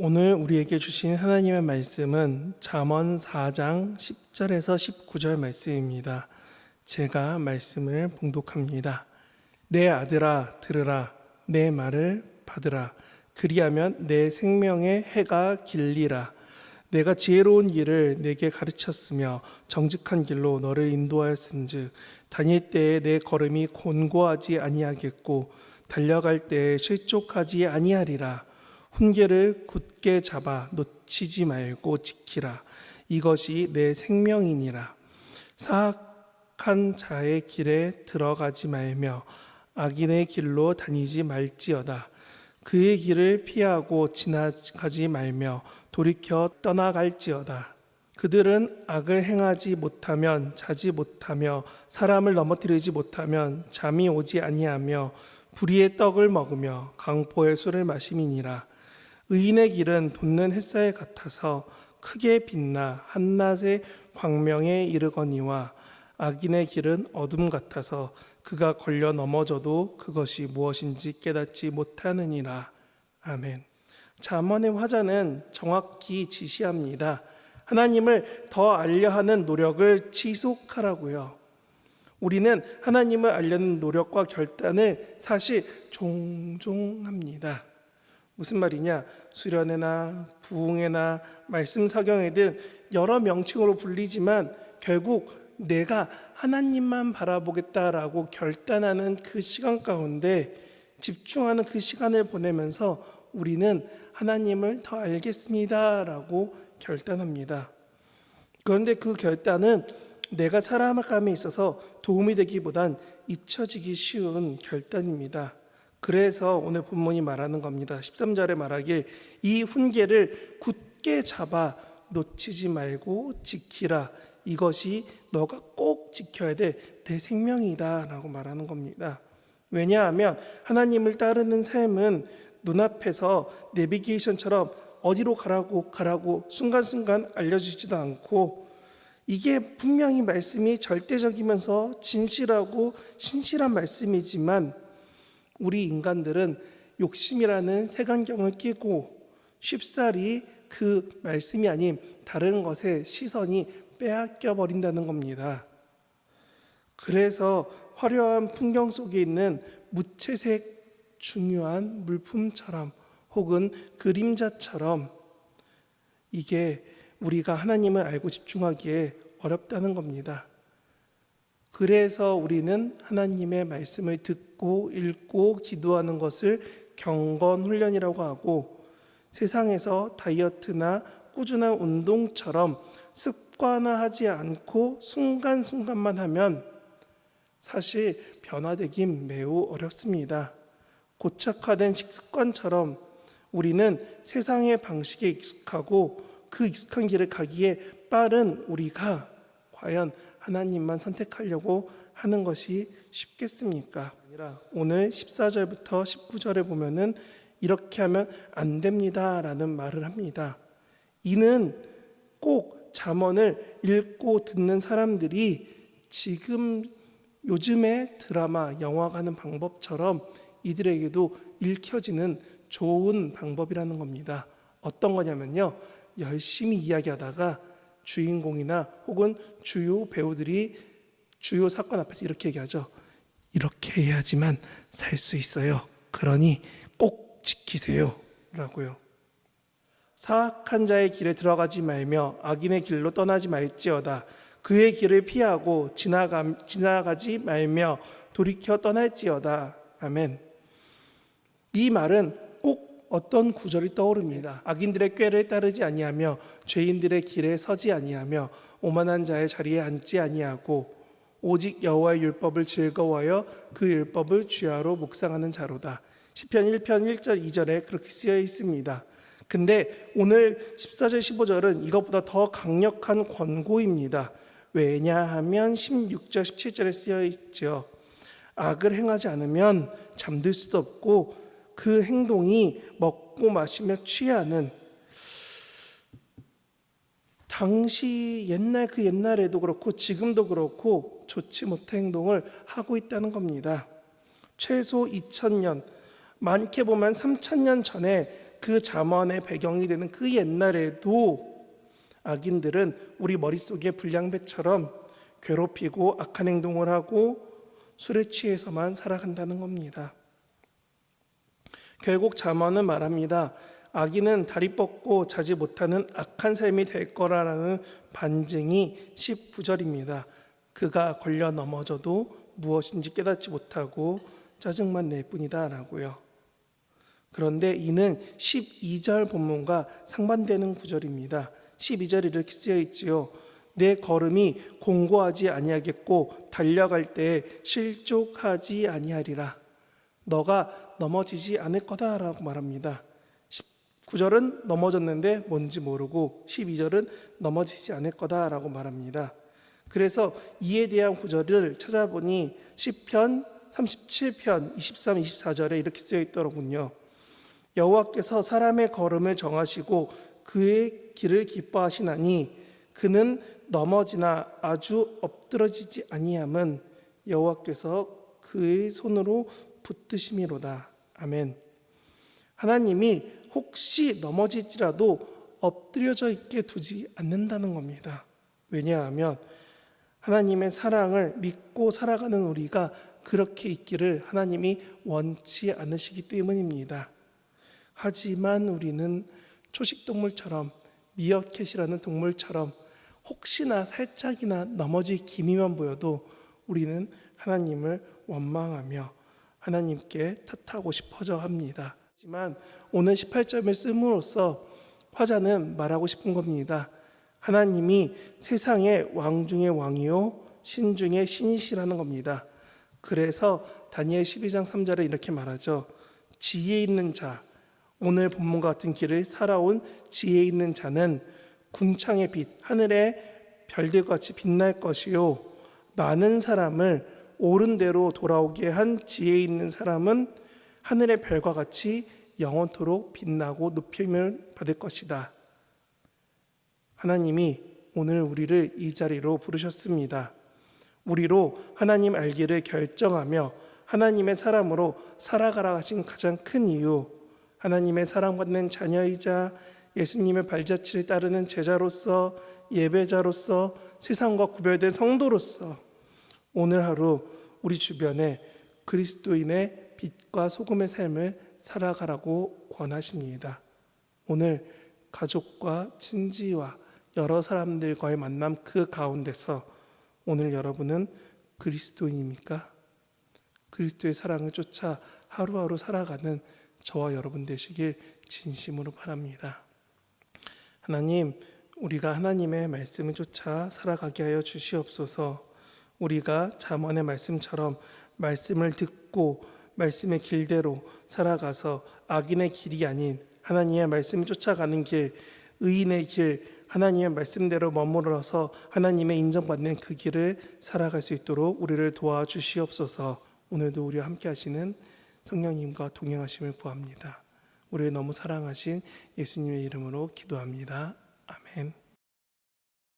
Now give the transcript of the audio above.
오늘 우리에게 주신 하나님의 말씀은 잠언 4장 10절에서 19절 말씀입니다. 제가 말씀을 봉독합니다. 내 아들아 들으라, 내 말을 받으라. 그리하면 내 생명의 해가 길리라. 내가 지혜로운 길을 내게 가르쳤으며 정직한 길로 너를 인도하였은즉 다닐 때에 내 걸음이 곤고하지 아니하겠고 달려갈 때에 실족하지 아니하리라. 훈계를 굳게 잡아 놓치지 말고 지키라. 이것이 내 생명이니라. 사악한 자의 길에 들어가지 말며 악인의 길로 다니지 말지어다. 그의 길을 피하고 지나가지 말며 돌이켜 떠나갈지어다. 그들은 악을 행하지 못하면 자지 못하며 사람을 넘어뜨리지 못하면 잠이 오지 아니하며 불의의 떡을 먹으며 강포의 술을 마심이니라. 의인의 길은 돋는 햇살 같아서 크게 빛나 한낮의 광명에 이르거니와 악인의 길은 어둠 같아서 그가 걸려 넘어져도 그것이 무엇인지 깨닫지 못하느니라. 아멘. 잠언의 화자는 정확히 지시합니다. 하나님을 더 알려 하는 노력을 지속하라고요. 우리는 하나님을 알려는 노력과 결단을 사실 종종 합니다. 무슨 말이냐? 수련회나 부흥회나 말씀 사경회 등 여러 명칭으로 불리지만 결국 내가 하나님만 바라보겠다라고 결단하는 그 시간 가운데 집중하는 그 시간을 보내면서 우리는 하나님을 더 알겠습니다라고 결단합니다. 그런데 그 결단은 내가 살아감에 있어서 도움이 되기보단 잊혀지기 쉬운 결단입니다. 그래서 오늘 본문이 말하는 겁니다. 13절에 말하길 이 훈계를 굳게 잡아 놓치지 말고 지키라. 이것이 너가 꼭 지켜야 돼. 내 생명이다 라고 말하는 겁니다. 왜냐하면 하나님을 따르는 삶은 눈앞에서 내비게이션처럼 어디로 가라고 순간순간 알려주지도 않고 이게 분명히 말씀이 절대적이면서 진실하고 신실한 말씀이지만 우리 인간들은 욕심이라는 색안경을 끼고 쉽사리 그 말씀이 아닌 다른 것에 시선이 빼앗겨 버린다는 겁니다. 그래서 화려한 풍경 속에 있는 무채색 중요한 물품처럼 혹은 그림자처럼 이게 우리가 하나님을 알고 집중하기에 어렵다는 겁니다. 그래서 우리는 하나님의 말씀을 듣고 읽고 기도하는 것을 경건 훈련이라고 하고 세상에서 다이어트나 꾸준한 운동처럼 습관화하지 않고 순간순간만 하면 사실 변화되긴 매우 어렵습니다. 고착화된 식습관처럼 우리는 세상의 방식에 익숙하고 그 익숙한 길을 가기에 빠른 우리가 과연 하나님만 선택하려고 하는 것이 쉽겠습니까? 아니라 오늘 14절부터 19절에 보면은 이렇게 하면 안 됩니다 라는 말을 합니다. 이는 꼭 잠언을 읽고 듣는 사람들이 지금 요즘의 드라마, 영화 가는 방법처럼 이들에게도 읽혀지는 좋은 방법이라는 겁니다. 어떤 거냐면요, 열심히 이야기하다가 주인공이나 혹은 주요 배우들이 주요 사건 앞에서 이렇게 얘기하죠. 이렇게 해야지만 살 수 있어요. 그러니 꼭 지키세요 라고요. 사악한 자의 길에 들어가지 말며 악인의 길로 떠나지 말지어다. 그의 길을 피하고 지나가지 말며 돌이켜 떠날지어다. 아멘. 이 말은 꼭 어떤 구절이 떠오릅니다. 악인들의 꾀를 따르지 아니하며 죄인들의 길에 서지 아니하며 오만한 자의 자리에 앉지 아니하고 오직 여호와의 율법을 즐거워하여 그 율법을 주야로 묵상하는 자로다. 시편 1편 1절 2절에 그렇게 쓰여 있습니다. 근데 오늘 14절 15절은 이것보다 더 강력한 권고입니다. 왜냐하면 16절 17절에 쓰여 있죠. 악을 행하지 않으면 잠들 수도 없고 그 행동이 먹고 마시며 취하는 당시 그 옛날에도 그렇고 지금도 그렇고 좋지 못한 행동을 하고 있다는 겁니다. 최소 2000년, 많게 보면 3000년 전에 그 잠언의 배경이 되는 그 옛날에도 악인들은 우리 머릿속에 불량배처럼 괴롭히고 악한 행동을 하고 술에 취해서만 살아간다는 겁니다. 결국 잠언은 말합니다. 악인은 다리 뻗고 자지 못하는 악한 삶이 될 거라는 반증이 19절입니다. 그가 걸려 넘어져도 무엇인지 깨닫지 못하고 짜증만 낼 뿐이다 라고요. 그런데 이는 12절 본문과 상반되는 구절입니다. 12절이 이렇게 쓰여 있지요. 내 걸음이 공고하지 아니하겠고 달려갈 때에 실족하지 아니하리라. 너가 넘어지지 않을 거다라고 말합니다. 19절은 넘어졌는데 뭔지 모르고 12절은 넘어지지 않을 거다라고 말합니다. 그래서 이에 대한 구절을 찾아보니 시편 37편 23, 24절에 이렇게 쓰여 있더군요. 여호와께서 사람의 걸음을 정하시고 그의 길을 기뻐하시나니 그는 넘어지나 아주 엎드러지지 아니함은 여호와께서 그의 손으로 붙드심이로다. 아멘. 하나님이 혹시 넘어질지라도 엎드려져 있게 두지 않는다는 겁니다. 왜냐하면 하나님의 사랑을 믿고 살아가는 우리가 그렇게 있기를 하나님이 원치 않으시기 때문입니다. 하지만 우리는 초식동물처럼, 미어캣이라는 동물처럼 혹시나 살짝이나 넘어질 기미만 보여도 우리는 하나님을 원망하며 하나님께 탓하고 싶어져 합니다. 하지만 오늘 18절을 씀으로써 화자는 말하고 싶은 겁니다. 하나님이 세상의 왕 중의 왕이요 신 중의 신이시라는 겁니다. 그래서 다니엘 12장 3절에 이렇게 말하죠. 지혜 있는 자, 오늘 본문과 같은 길을 살아온 지혜 있는 자는 궁창의 빛, 하늘의 별들과 같이 빛날 것이요 많은 사람을 옳은 대로 돌아오게 한 지혜 있는 사람은 하늘의 별과 같이 영원토록 빛나고 높임을 받을 것이다. 하나님이 오늘 우리를 이 자리로 부르셨습니다. 우리로 하나님 알기를 결정하며 하나님의 사람으로 살아가라 하신 가장 큰 이유, 하나님의 사랑받는 자녀이자 예수님의 발자취를 따르는 제자로서, 예배자로서, 세상과 구별된 성도로서 오늘 하루 우리 주변에 그리스도인의 빛과 소금의 삶을 살아가라고 권하십니다. 오늘 가족과 친지와 여러 사람들과의 만남 그 가운데서 오늘 여러분은 그리스도인입니까? 그리스도의 사랑을 쫓아 하루하루 살아가는 저와 여러분 되시길 진심으로 바랍니다. 하나님, 우리가 하나님의 말씀을 쫓아 살아가게 하여 주시옵소서. 우리가 잠언의 말씀처럼 말씀을 듣고 말씀의 길대로 살아가서 악인의 길이 아닌 하나님의 말씀을 쫓아가는 길, 의인의 길, 하나님의 말씀대로 머물러서 하나님의 인정받는 그 길을 살아갈 수 있도록 우리를 도와주시옵소서. 오늘도 우리와 함께 하시는 성령님과 동행하심을 구합니다. 우리를 너무 사랑하신 예수님의 이름으로 기도합니다. 아멘.